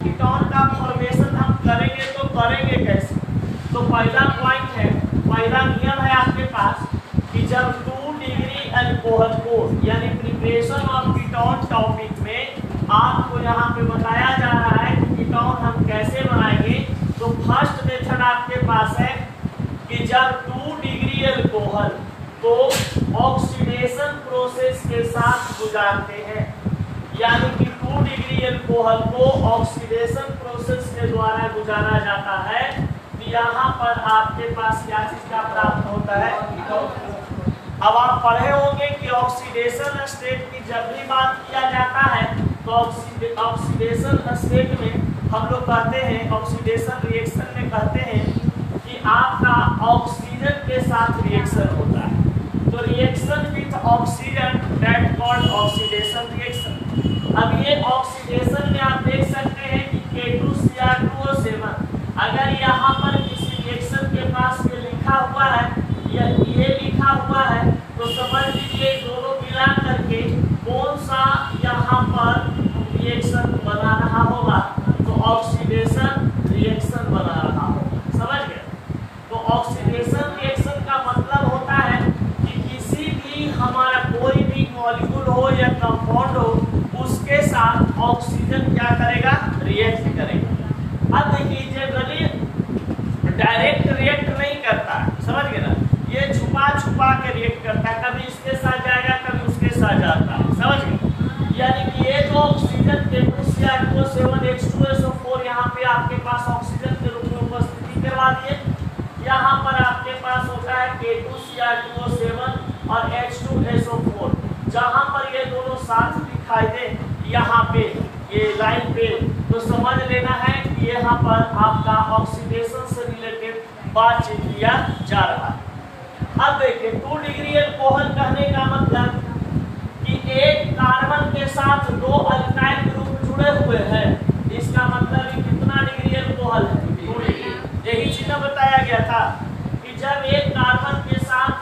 Ketone का formation हम करेंगे तो करेंगे कैसे? तो पहला पॉइंट है, पहला नियम है आपके पास कि जब 2 डिग्री अल्कोहल को यानी प्रिपरेशन ऑफ कीटोन टॉपिक में आपको यहाँ पे बताया जा रहा है कि कीटोन हम कैसे बनाएंगे। तो फर्स्ट मेथड आपके पास है कि जब 2 डिग्री अल्कोहल को ऑक्सीडेशन प्रोसेस के साथ गुजारते हैं, यानी कि 2 डिग्री अल्कोहल को ऑक्सीडेशन प्रोसेस के द्वारा गुजारा जाता है, तो यहाँ पर आपके पास क्या चीज का प्राप्त होता है? अब आप पढ़े होंगे कि ऑक्सीडेशन स्टेट की जब भी बात किया जाता है तो ऑक्सीडेशन स्टेट में हम लोग कहते हैं, ऑक्सीडेशन रिएक्शन में कहते हैं कि आपका ऑक्सीजन के साथ रिएक्शन होता है। तो reaction with oxygen that called oxidation reaction. अब ये ऑक्सीडेशन में आप देख सकते हैं कि K2Cr2O7 अगर यहाँ पर किसी रिएक्शन के पास ये लिखा हुआ है या ये लिखा हुआ है तो समझ लीजिए दोनों मिला करके कौन सा यहाँ पर रिएक्शन बना रहा होगा, तो ऑक्सीडेशन रिएक्शन बना रहा होगा। समझ गए? तो ऑक्सीडेशन रिएक्शन का मतलब होता है कि किसी भी हमारा कोई भी मॉलिक्यूल हो या कंपाउंड हो उसके साथ ऑक्सीजन क्या करेगा? रिएक्ट करेगा। अब देखिए जनरली डायरेक्ट रिएक्ट नहीं करता है, समझ गए ना? ये छुपा छुपा के रिएक्ट करता है, कभी इसके साथ जाएगा कभी उसके साथ जाता है, समझ गए? यानी कि ये जो ऑक्सीजन K2Cr2O7 H2SO4 यहाँ पे आपके पास ऑक्सीजन के रूप में उपस्थिति करवा दिए। यहाँ पर आपके पास होता है K2Cr2O7 और H2SO4, जहाँ पर ये दोनों साथ दिखाई दे यहाँ पे ये लाइन पे, तो समझ लेना है कि यहाँ पर आपका ऑक्सीडेशन से रिलेटेड बातचीत किया जा रहा है। अब देखिए 2 डिग्री अल्कोहल कहने का मतलब कि एक कार्बन के साथ 2 अल्काइल ग्रुप जुड़े हुए हैं, इसका मतलब कि कितना डिग्री अल्कोहल है? 2 डिग्री। यही चीज बताया गया था कि जब एक कार्बन के साथ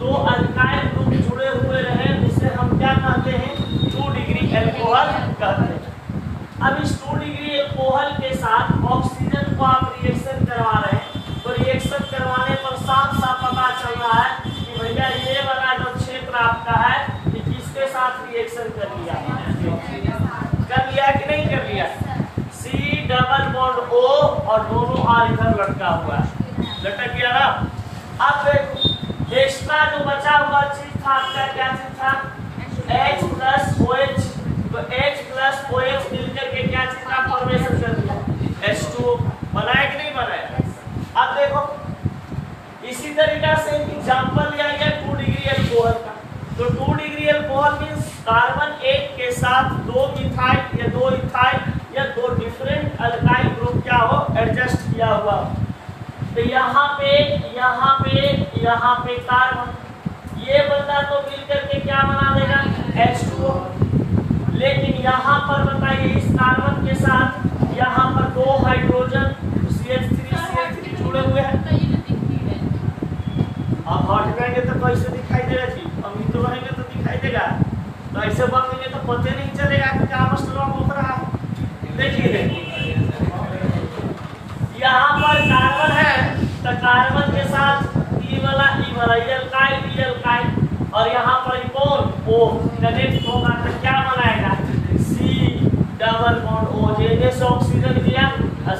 2 अल्काइल ग्रुप जुड़े हुए रहे उसे हम क्या कहते हैं? 2 डिग्री अल्कोहल कहते हैं। अब इस 2 डिग्री अल्कोहल के साथ ऑक्सीजन को आप रिएक्शन करवा रहे हैं, तो रिएक्शन करवाने पर साफ साफ पता चल रहा है कि भैया ये वाला जो क्षेत्र आपका है कि किसके साथ रिएक्शन कर लिया कि नहीं कर लिया? C डबल बॉन्ड O और दोनों R इधर लटका हुआ है, लटक गया ना? अब एक्स्ट्रा जो बचा हुआ चीज था आपका क्या चीज था? H plus OH। तो H प्लस OH मिलकर के क्या चीज का फॉर्मेशन कर दिया? H2O। बनाया कि नहीं बनाया? अब देखो इसी तरीका से एग्जांपल लिया गया 2 डिग्री अल्कोहल का। तो 2 डिग्री अल्कोहल मींस कार्बन 1 के साथ 2 मिथाइल या 2 इथाइल या 2 डिफरेंट अल्काइल ग्रुप क्या हो? एडजस्ट किया हुआ। तो यहाँ पे कार्बन ये बंदा तो मिलकर के क्या बना देगा? H2O। लेकिन यहाँ पर बताइए इस कार्बन के साथ यहाँ पर 2 हाइड्रोजन CH3 जुड़े हुए हैं। अब हटेंगे तो कैसे दिखाई देगा जी? अमित तो रहेंगे तो दिखाई देगा, तो ऐसे बनेंगे तो पता नहीं चलेगा कि क्या मसला हो रहा है। देखिए यहाँ पर कार्बन है तो कार्बन के साथ ई वाला अल्काइल और यहाँ पर कौन? O कनेक्ट होगा तो क्या बनाएगा? C डबल बॉन्ड O, जैसे ऑक्सीजन दिया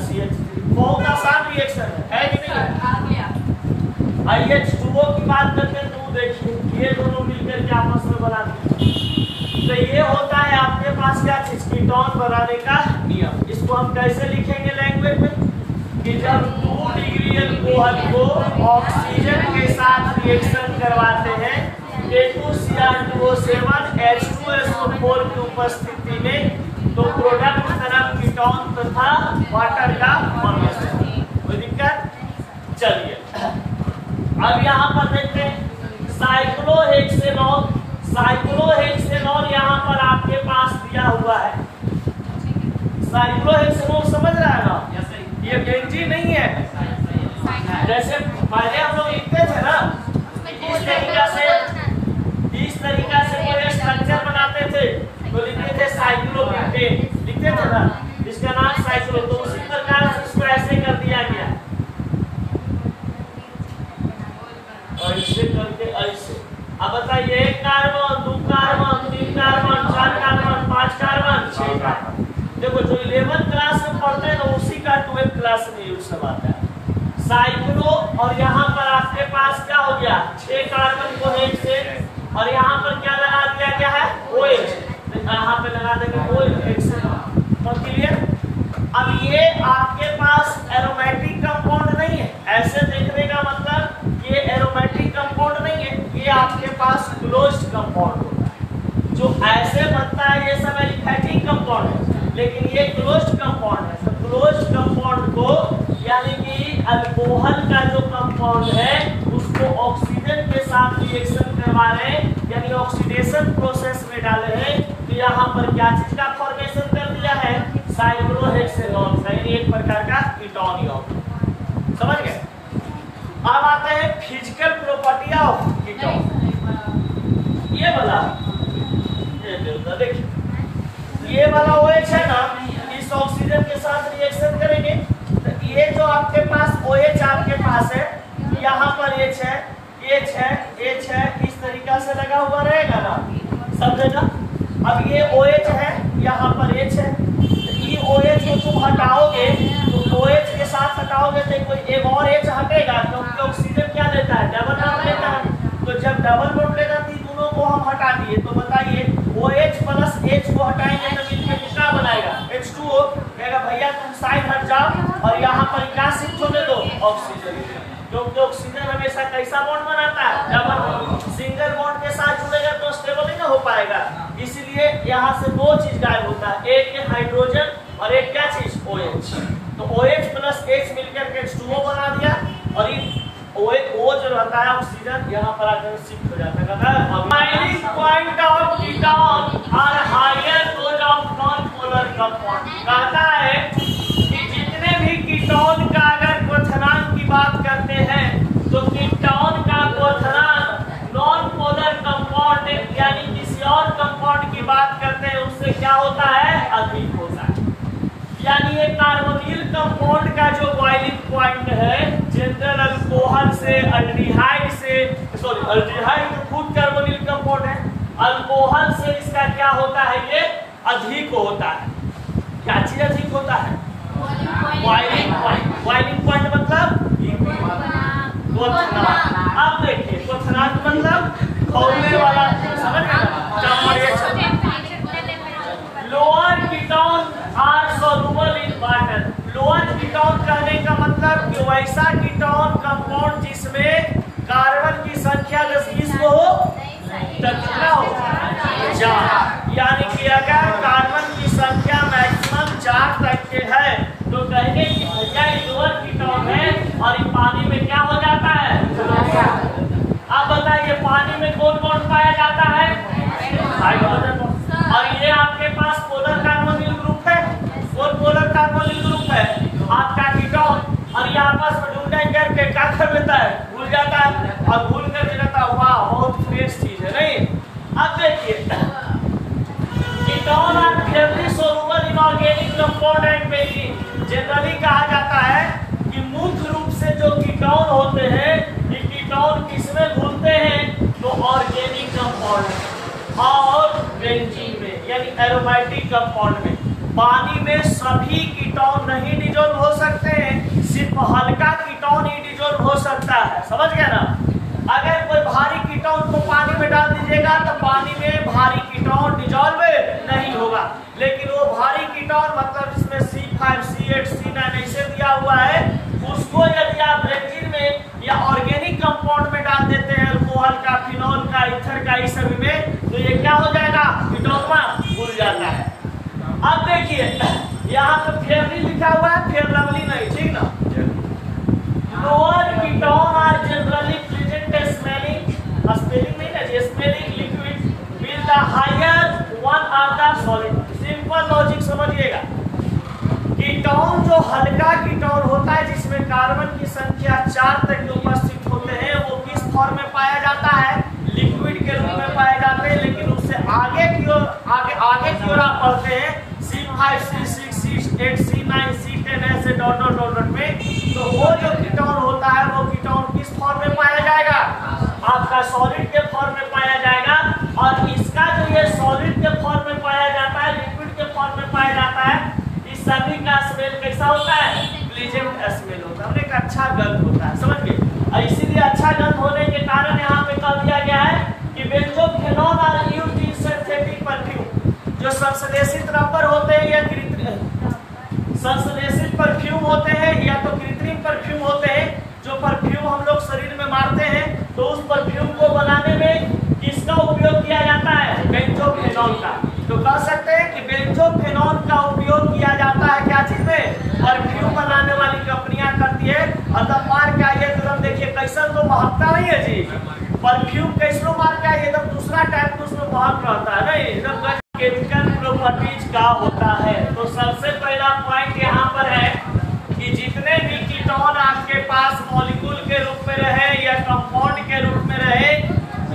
CH3। बहुत आसान रिएक्शन है कि नहीं? H2O की बात करते हैं तो देखिए ये दोनों मिलकर के आपस में बना दिए। तो ये होता है आपके पास क्या चीज? कीटोन बनाने का नियम। इसको हम कैसे लिखेंगे लैंग्वेज में? कि जब 2 डिग्री अल्कोहल को ऑक्सीजन के साथ रिएक्शन करवाते हैं K2Cr2O7 H2SO4 की उपस्थिति में, तो प्रोडक्ट तरफ कीटोन तथा वाटर का फॉर्मेशन। कोई दिक्कत? चलिए अब यहाँ पर देखते हैं साइक्लोहेक्सेनॉल यहाँ पर आपके पास दिया हुआ है। साइक्लोहेक्सेनॉल समझ रहा है ना? ये बेंजीन नहीं है। जैसे पहले हम लोग लिखते थे ना इस तरीका से कोई स्ट्रक्चर बनाते थे तो लिखते थे साइक्लोब्यूटेन, लिखते थे ना? इसका नाम साइक्लो। तो उसी प्रकार से इसको ऐसे कर दिया गया, ऐसे करके ऐसे। अब बताइए 1 carbon 2 carbon 3 carbon 4 carbon 5 carbon 6 carbon. देखो जो 11th क्लास में पढ़ते हैं ना उसी का 12th क्लास में यूज सब आता है साइक्लो। और यहाँ पर आपके पास क्या हो गया 6 कार्बन को H से, और यहाँ पर क्या लगा दिया गया है OH, यहाँ पे लगा देंगे OH से। तो क्लियर। अब ये आपके पास एरोमेटिक कंपाउंड नहीं है, ऐसे देखने का मतलब ये एरोमेटिक कंपाउंड नहीं है, ये आपके पास क्लोज्ड कंपाउंड होता है। जो ऐसे बनता है ये सब एलिफैटिक कंपाउंड है, लेकिन ये क्लोज्ड कंपाउंड है। तो क्लोज्ड कंपाउंड को यानी कि अल्कोहल का जो कंपाउंड है उसको ऑक्सीजन के साथ रिएक्शन करवा रहे हैं, यानी ऑक्सीडेशन प्रोसेस में डाले हैं। तो यहाँ पर क्या चीज का फॉर्मेशन कर दिया है साइक्लोहेक्सेनॉन, यानी एक प्रकार का कीटोन यौगिक। समझ गए। अब आते हैं फिजिकल प्रॉपर्टी ऑफ कीटोन। ये वाला देखिए, ये वाला OH है ना, इस ऑक्सीजन के साथ रिएक्शन करेंगे तो ये जो आपके पास OH आपके पास है, यहाँ पर H है, H है, H है, इस तरीका से लगा हुआ रहेगा ना, समझेगा। अब ये OH है, यहाँ पर H है, ये OH को तुम हटाओगे तो OH के साथ हटाओगे तो कोई एक और H हटेगा, क्योंकि ऑक्सीजन क्या लेता है डबल बॉन्ड लेता है। तो जब डबल बॉन्ड लेगा तो दोनों को हम हटा दिए, तो बताइए OH प्लस H को हटाएंगे तो मिलकर कितना बनाएगा H2O। कहेगा भैया तुम साइड हट जाओ और यहाँ पर क्या शिफ्ट होने दो ऑक्सीजन, क्योंकि ऑक्सीजन हमेशा कैसा बॉन्ड बनाता है डबल बॉन्ड। सिंगल बॉन्ड के साथ जुड़ेगा तो स्टेबल नहीं हो पाएगा, इसलिए यहाँ से 2 चीज गायब होता है, एक हाइड्रोजन और एक क्या चीज OH। तो OH प्लस H मिलकर के H2O बना दिया, और ये O जो रहता है ऑक्सीजन यहाँ पर आकर शिफ्ट हो जाता है। Binding point of ketone are higher those of non polar compound. कहता है कि जितने भी कीटोन का अगर क्वथनांक की बात करते हैं तो कीटोन का क्वथनांक नॉन पोलर कंपाउंड यानी किसी और कंपाउंड की बात करते हैं उससे क्या होता है अधिक होता है। यानी ये कार्बोनिल कंपाउंड का जो बॉइलिंग पॉइंट है जनरल अल्कोहल से अल्डिहाइड से, सॉरी अल्डिहाइड तो खुद कार्बोनिल कंपाउंड है, अल्कोहल से इसका क्या होता है ये अधिक होता है। क्या चीज अधिक होता है बॉइलिंग पॉइंट। बॉइलिंग पॉइंट मतलब क्वथनांक। अब देखिए क्वथनांक मतलब खौलने वाला, समझ गए। Lower ketone are soluble in water. Lower ketone कहने का मतलब कि वैसा कीटोन कंपाउंड जिसमें कार्बन की संख्या 10-20 को हो कितना हो 4, यानी कि अगर कार्बन की संख्या मैक्सिमम 4 तक के है तो कहेंगे कि भैया ये लोअर कीटोन है और ये पानी में क्या हो जाता है। अब बताइए पानी में कौन कौन पाया जाता है हाइड्रोजन, और ये आपके पास पोलर कार्बोनिल ग्रुप है। कौन पोलर कार्बोनिल ग्रुप है आपका कीटोन, और ये आपस में ढूंढने करके क्या कर लेता है भूल जाता है, और भूल करके कहता है वाह बहुत फ्रेश चीज है नहीं। अब देखिए ketone are clearly soluble in organic compound and basin. Generally कहा जाता है कि मुख्य रूप से जो कीटोन होते हैं ये कीटोन किसमें घुलते हैं तो ऑर्गेनिक कंपाउंड और बेंजीन में यानी एरोमेटिक कंपाउंड में। पानी में सभी कीटोन नहीं डिजोल्व हो सकते हैं, सिर्फ हल्का कीटोन ही डिजोल्व हो सकता है, समझ गए ना। अगर कोई भारी कीटोन को पानी में डाल दीजिएगा तो पानी में भारी कीटोन डिजोल्व नहीं होगा, लेकिन वो भारी कीटोन मतलब जिसमें C5, C8, C9 ऐसे दिया हुआ है उसको यदि आप बेंजीन में या ऑर्गेनिक कंपाउंड में डाल देते हैं अल्कोहल का, फिनॉल का, ईथर का, इस सभी में तो ये क्या हो जाएगा कीटोन घुल जाता है। अब देखिए यहाँ पे फेयरली लिखा हुआ है, फेयर लवली नहीं, ठीक ना। Lower ketone are generally present smelling, spelling नहीं है, smelling liquid with the higher one of the solid. Simple logic समझिएगा, कीटोन जो हल्का कीटोन होता है जिसमें कार्बन की संख्या 4 तक उपस्थित होते हैं वो किस फॉर्म में पाया जाता है लिक्विड के रूप में पाए जाते हैं। लेकिन उससे आगे की ओर आप पढ़ते हैं C5, C6, 8C9 C10 ऐसे डॉट डॉट डॉट डॉट में, तो वो जो कीटोन होता है वो कीटोन किस फॉर्म में पाया जाएगा? आपका सॉलिड के फॉर्म में पाया जाएगा। और इसका जो ये सॉलिड के फॉर्म में पाया जाता है, लिक्विड के फॉर्म में पाया जाता है, इस सभी का स्मेल कैसा होता है? प्लीजेंट स्मेल होता है, एक अच्छा गंध होता है, समझ गए? और इसीलिए अच्छा गंध होने के कारण यहाँ पे कह दिया गया है कि benzophenone are used in synthetic perfume. जो संश्लेषित रबर होते हैं या संश्लेषित परफ्यूम होते हैं या तो कृत्रिम परफ्यूम होते हैं, जो परफ्यूम हम लोग शरीर में मारते हैं, तो उस परफ्यूम को बनाने में किसका उपयोग किया जाता है? बेंजोफेनॉन का। तो कह सकते हैं कि बेंजोफेनॉन का उपयोग किया जाता है क्या चीज में? परफ्यूम बनाने वाली कंपनियां करती है। अतः मार का ये तुरंत देखिए कैसा, तो महकता नहीं है जी, परफ्यूम कैसो मार का एकदम दूसरा टाइप का उसमें महक रहता है, नहीं एकदम केमिकल प्रॉपर्टीज का होता है। तो सबसे पहला पॉइंट यहाँ पर है कि जितने भी कीटोन आपके पास मॉलिक्यूल के रूप में रहे या कंपाउंड के रूप में रहे,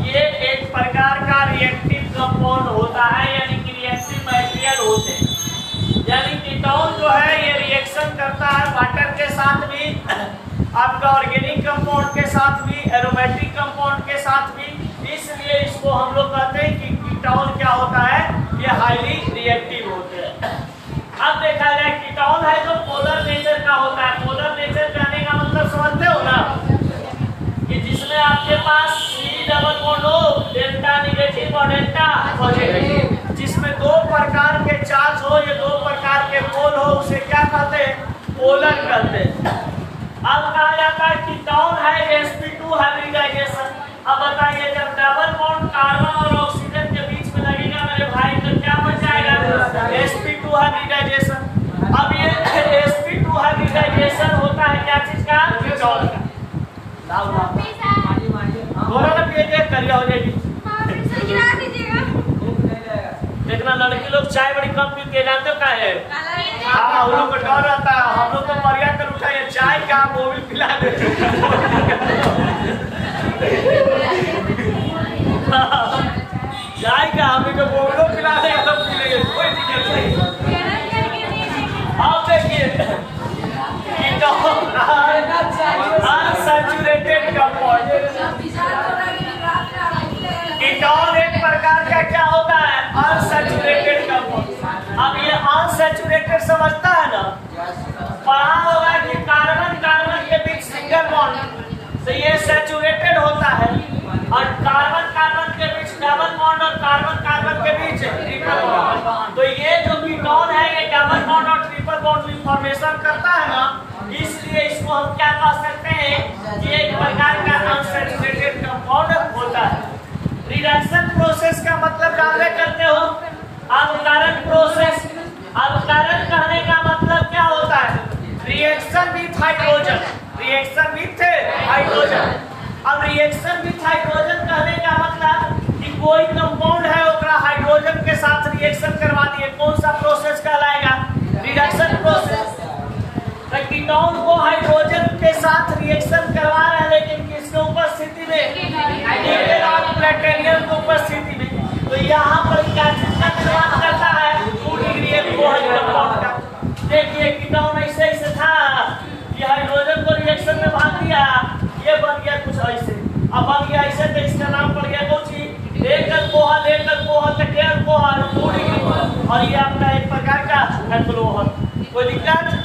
ये एक प्रकार का रिएक्टिव कंपाउंड होता है, यानी कि रिएक्टिव मटेरियल होते हैं। यानी कीटोन जो है ये रिएक्शन करता है वाटर के साथ भी, आपका ऑर्गेनिक कंपाउंड के साथ भी, एरोमेटिक कंपाउंड के साथ भी। इसलिए इसको हम लोग कहते हैं कि कीटोन क्या होता है? ये हाईली रिएक्टिव होते हैं। अब देखा जाए कीटोन है जो पोलर नेचर का होता है। पोलर नेचर कहने का मतलब समझते हो ना, कि जिसमें आपके पास C डबल बॉन्ड हो, डेल्टा नेगेटिव और डेल्टा पॉजिटिव, जिसमें दो प्रकार के चार्ज हो, ये दो प्रकार के पोल हो, उसे क्या कहते हैं? पोलर कहते हैं। अब कहा जाता है कीटोन है sp2 हाइब्रिडाइजेशन। अब बताइए जब डबल बॉन्ड कार्बन और ऑक्सीजन के बीच में लगेगा मेरे भाई, तो क्या बन जाएगा? sp2 hybridisation. अब ये sp2 हाइब्रिडाइजेशन होता है क्या चीज का? कीटोन का। लाओ बोलो ना, पीजिए करिए हो जाएगी। देखना लड़की लोग चाय बड़ी कम पीते हैं, जानते हो क्या है? हाँ, उन लोग को डर रहता है। हम लोग तो परिया कर उठाइए, चाय का मोबिल पिला दे। चाय का हमें जो मोबिलो पिला दे सब पी लेंगे, कोई दिक्कत नहीं। अब देखिए अनसैचुरेटेड कंपाउंड, कीटोन एक प्रकार का क्या होता है? Unsaturated compound. अब ये अनसैचुरेटेड समझता है ना, पढ़ा होगा कि कार्बन कार्बन के बीच सिंगल बॉन्ड, तो ये सैचुरेटेड होता है, और कार्बन कार्बन के बीच डबल बॉन्ड और कार्बन कार्बन के बीच ट्रिपल बॉन्ड। तो ये जो कीटोन है ये डबल बॉन्ड और ट्रिपल बॉन्ड फॉर्मेशन करता है ना, इसलिए इसको हम क्या कह सकते हैं कि एक प्रकार का अनसैचुरेटेड कंपाउंड होता है। रिडक्शन प्रोसेस का मतलब जानते करते हो? अवकरण प्रोसेस। अवकरण कहने का मतलब क्या होता है? Reaction with hydrogen, reaction with hydrogen. अब रिएक्शन विथ हाइड्रोजन कहने का मतलब कि कोई कंपाउंड है ओकरा हाइड्रोजन के साथ रिएक्शन करवा दिए, कौन सा प्रोसेस कहलाएगा? Reduction process. तो कीटोन को हाइड्रोजन के साथ रिएक्शन करवा रहे हैं, लेकिन किसके उपस्थिति में? निकेल और प्लेटिनम की उपस्थिति में। तो यहाँ पर क्या चीज का निर्माण करता है? 2 डिग्री एल्कोहल कंपाउंड का। देखिए कीटोन ऐसे ऐसे था, ये हाइड्रोजन को रिएक्शन में भाग दिया, ये बन गया कुछ ऐसे। अब बन गया ऐसे तो इसका नाम पड़ गया कौन सी? एक अल्कोहल, एक अल्कोहल तक अल्कोहल 2 डिग्री, और ये आपका एक प्रकार का अल्कोहल। कोई दिक्कत?